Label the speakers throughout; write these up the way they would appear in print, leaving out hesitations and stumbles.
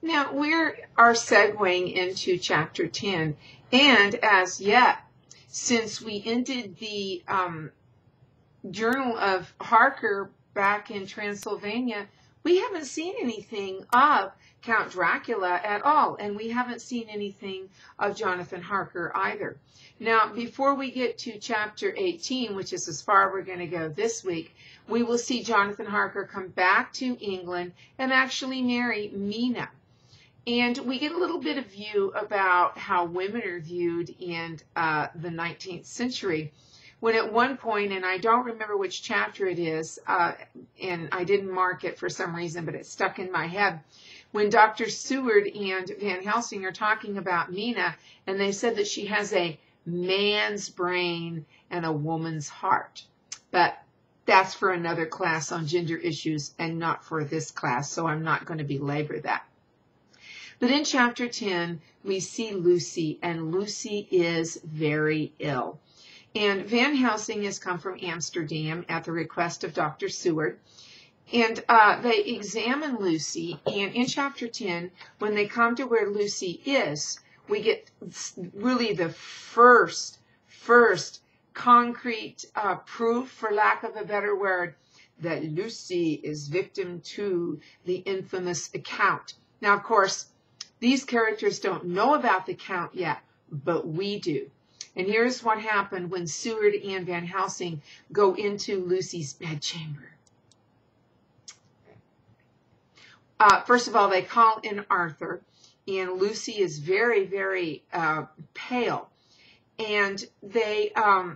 Speaker 1: Now, we are segueing into chapter 10, and as yet, since we ended the Journal of Harker back in Transylvania, we haven't seen anything of Count Dracula at all, and we haven't seen anything of Jonathan Harker either. Now, before we get to chapter 18, which is as far we're going to go this week, we will see Jonathan Harker come back to England and actually marry Mina. And we get a little bit of view about how women are viewed in the 19th century. When at one point, and I don't remember which chapter it is, and I didn't mark it for some reason, but it stuck in my head, when Dr. Seward and Van Helsing are talking about Mina, and they said that she has a man's brain and a woman's heart. But that's for another class on gender issues and not for this class, so I'm not going to belabor that. But in chapter 10, we see Lucy, and Lucy is very ill. And Van Helsing has come from Amsterdam at the request of Dr. Seward. And they examine Lucy, and in chapter 10, when they come to where Lucy is, we get really the first concrete proof, for lack of a better word, that Lucy is victim to the infamous account. Now, of course, these characters don't know about the count yet, but we do. And here's what happened when Seward and Van Helsing go into Lucy's bedchamber. First of all, they call in Arthur, and Lucy is very, very pale. And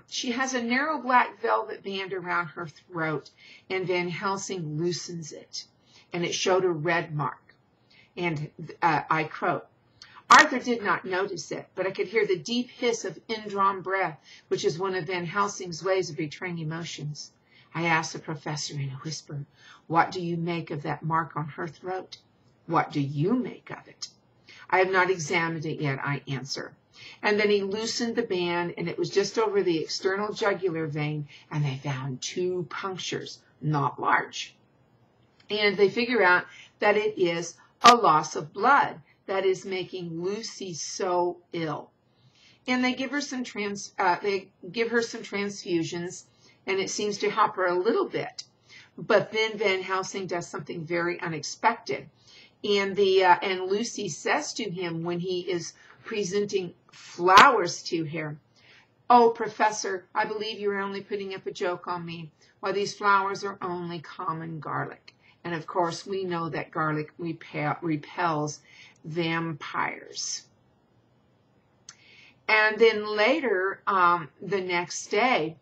Speaker 1: she has a narrow black velvet band around her throat, and Van Helsing loosens it, and it showed a red mark. And I quote, Arthur did not notice it, but I could hear the deep hiss of indrawn breath, which is one of Van Helsing's ways of betraying emotions. I asked the professor in a whisper, what do you make of that mark on her throat? What do you make of it? I have not examined it yet, I answer. And then he loosened the band, and it was just over the external jugular vein, and they found 2 punctures, not large. And they figure out that it is a loss of blood that is making Lucy so ill. And they give her some transfusions, and it seems to help her a little bit. But then Van Helsing does something very unexpected. And Lucy says to him when he is presenting flowers to her, oh, Professor, I believe you're only putting up a joke on me. Why, these flowers are only common garlic. And of course, we know that garlic repels vampires. And then later, the next day,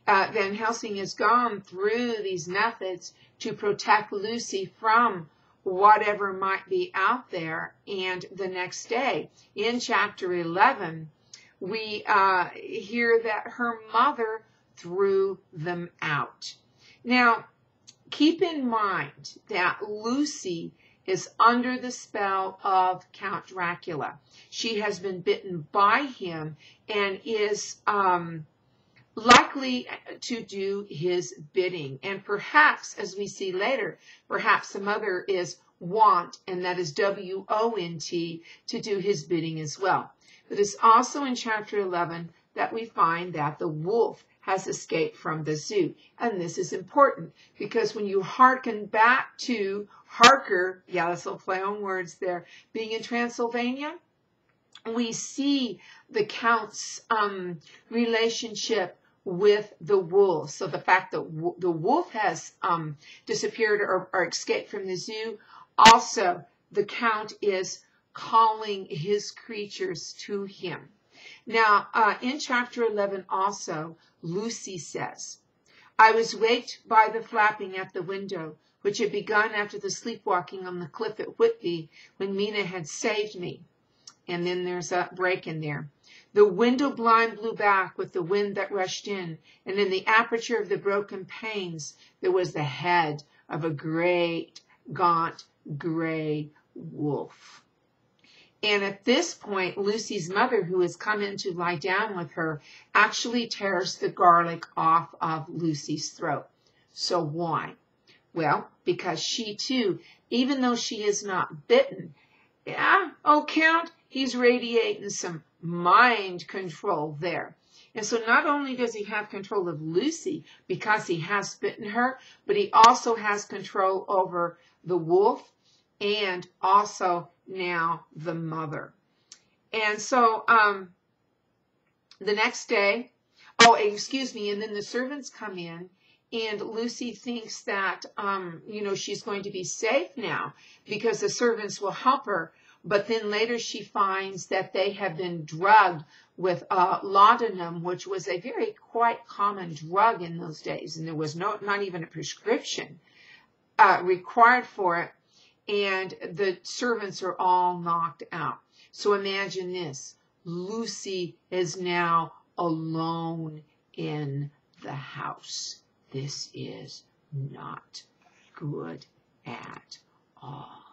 Speaker 1: Van Helsing has gone through these methods to protect Lucy from whatever might be out there. And the next day, in chapter 11, we hear that her mother threw them out. Now, keep in mind that Lucy is under the spell of Count Dracula. She has been bitten by him and is likely to do his bidding. And perhaps, as we see later, perhaps the mother is want, and that is W-O-N-T, to do his bidding as well. But it's also in chapter 11 that we find that the wolf has escaped from the zoo. And this is important because when you hearken back to Harker, yeah, this will play on words there, being in Transylvania, we see the Count's relationship with the wolf. So the fact that the wolf has disappeared or escaped from the zoo, also the Count is calling his creatures to him. Now, in chapter 11 also, Lucy says, I was waked by the flapping at the window, which had begun after the sleepwalking on the cliff at Whitby when Mina had saved me. And then there's a break in there. The window blind blew back with the wind that rushed in, and in the aperture of the broken panes there was the head of a great, gaunt, gray wolf. And at this point, Lucy's mother, who has come in to lie down with her, actually tears the garlic off of Lucy's throat. So why? Well, because she too, even though she is not bitten, Yeah, oh, Count, he's radiating some mind control there. And so not only does he have control of Lucy because he has bitten her, but he also has control over the wolf and also now the mother. And so the next day, oh, excuse me, and then the servants come in, and Lucy thinks that, she's going to be safe now because the servants will help her. But then later she finds that they have been drugged with laudanum, which was a very quite common drug in those days, and there was not even a prescription required for it, and the servants are all knocked out. So imagine this. Lucy is now alone in the house. This is not good at all.